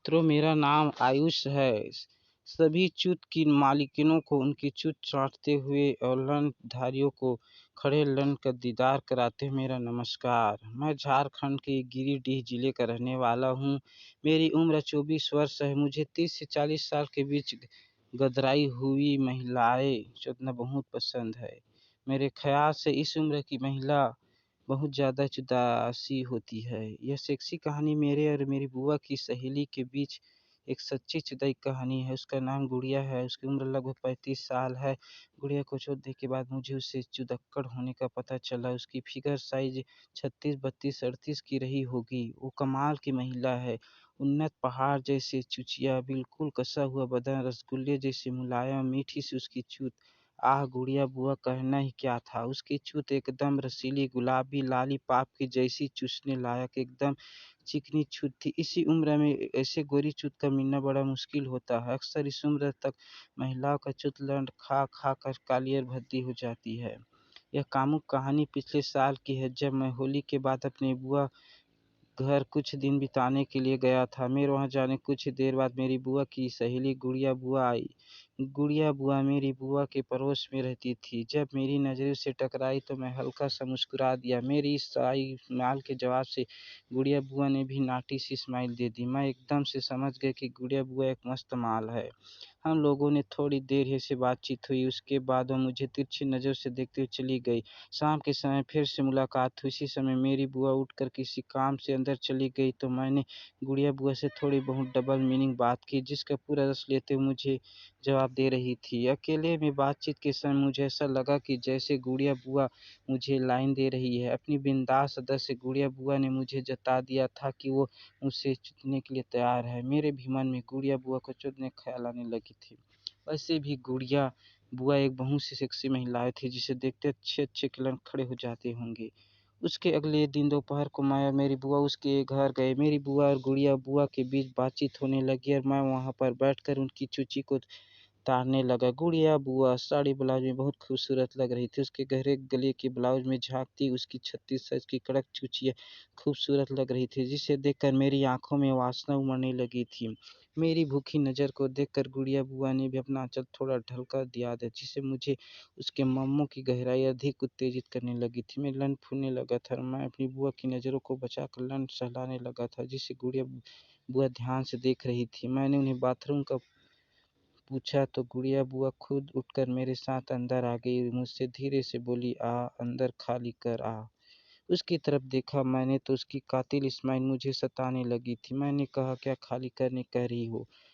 मित्रों, मेरा नाम आयुष है। सभी च्युत की मालकिनों को उनकी च्युत चाटते हुए और लंठधारियों को खड़े लंठ का दीदार कराते हुए मेरा नमस्कार। मैं झारखंड के गिरिडीह जिले का रहने वाला हूँ। मेरी उम्र 24 वर्ष है। मुझे 30 से 40 साल के बीच गदराई हुई महिलाएं चुनना बहुत पसंद है। मेरे ख्याल से इस उम्र की महिला बहुत ज़्यादा जुदासी होती है। यह सेक्सी कहानी मेरे और मेरी बुआ की सहेली के बीच एक सच्ची जुदाई कहानी है। उसका नाम गुड़िया है। उसकी उम्र लगभग 35 साल है। गुड़िया को छोड़ने के बाद मुझे उससे जुदक्कड़ होने का पता चला। उसकी फिगर साइज 36, 32, 38 की रही होगी। वो कमाल की महिला है। उन्नत पहाड़ जैसे चुचिया, बिल्कुल कसा हुआ बदन, रसगुल्ले जैसे मुलायम, मीठी सी उसकी चूत। आह गुड़िया बुआ कहना ही क्या था। उसकी चूत एकदम रसीली गुलाबी लॉलीपॉप की जैसी, चूसने लायक एकदम चिकनी चूत थी। इसी उम्र में ऐसे गोरी चूत का मिलना बड़ा मुश्किल होता है। अक्सर इस उम्र तक महिलाओं का चूत लंड खा खा कर कालियर भद्दी हो जाती है। यह कामुक कहानी पिछले साल की है, जब मैं होली के बाद अपने बुआ घर कुछ दिन बिताने के लिए गया था। मेरे वहाँ जाने कुछ देर बाद मेरी बुआ की सहेली गुड़िया बुआ आई। गुड़िया बुआ मेरी बुआ के पड़ोस में रहती थी। जब मेरी नज़रें उससे टकराई तो मैं हल्का सा मुस्कुरा दिया। मेरी इस स्माइल के जवाब से गुड़िया बुआ ने भी नाटी सी स्माइल दे दी। मैं एकदम से समझ गया कि गुड़िया बुआ एक मस्त माल है। हम लोगों ने थोड़ी देर ऐसे बातचीत हुई। उसके बाद वो मुझे तिरछी नज़र से देखते हुए चली गई। शाम के समय फिर से मुलाकात हुई। इसी समय मेरी बुआ उठकर किसी काम से अंदर चली गई तो मैंने गुड़िया बुआ से थोड़ी बहुत डबल मीनिंग बात की, जिसका पूरा रस लेते हुए मुझे जवाब दे रही थी। अकेले में बातचीत के समय मुझे ऐसा लगा कि जैसे गुड़िया बुआ मुझे लाइन दे रही है। अपनी बिंदास अदा से गुड़िया बुआ ने मुझे जता दिया था कि वो मुझसे चुनने के लिए तैयार है। मेरे भी मन में गुड़िया बुआ को चुनने का ख्याल आने लगी थी। वैसे भी गुड़िया बुआ एक बहुत सी सेक्सी महिलाएं थी, जिसे देखते अच्छे अच्छे खिलौने खड़े हो जाते होंगे। उसके अगले दिन दोपहर को मैं और मेरी बुआ उसके घर गए। मेरी बुआ और गुड़िया बुआ के बीच बातचीत होने लगी और मैं वहाँ पर बैठकर उनकी चूची को ताड़ने लगा। गुड़िया बुआ साड़ी ब्लाउज में बहुत खूबसूरत लग रही थी। उसके गहरे गले के ब्लाउज में झांकती उसकी 36 साइज की कड़क चुचिया खूबसूरत लग रही थी, जिसे देखकर मेरी आंखों में वासना उमड़ने लगी थी। मेरी भूखी नज़र को देखकर गुड़िया बुआ ने भी अपना आंचल थोड़ा ढलका दिया था, जिससे मुझे उसके मम्मों की गहराई अधिक उत्तेजित करने लगी थी। मैं लंठ फूलने लगा था और मैं अपनी बुआ की नज़रों को बचाकर लंठ सहलाने लगा था, जिसे गुड़िया बुआ ध्यान से देख रही थी। मैंने उन्हें बाथरूम का पूछा तो गुड़िया बुआ खुद उठकर मेरे साथ अंदर आ गई। मुझसे धीरे से बोली, आ अंदर खाली कर आ। उसकी तरफ देखा मैंने तो उसकी कातिल स्माइल मुझे सताने लगी थी। मैंने कहा, क्या खाली करने कह रही हो?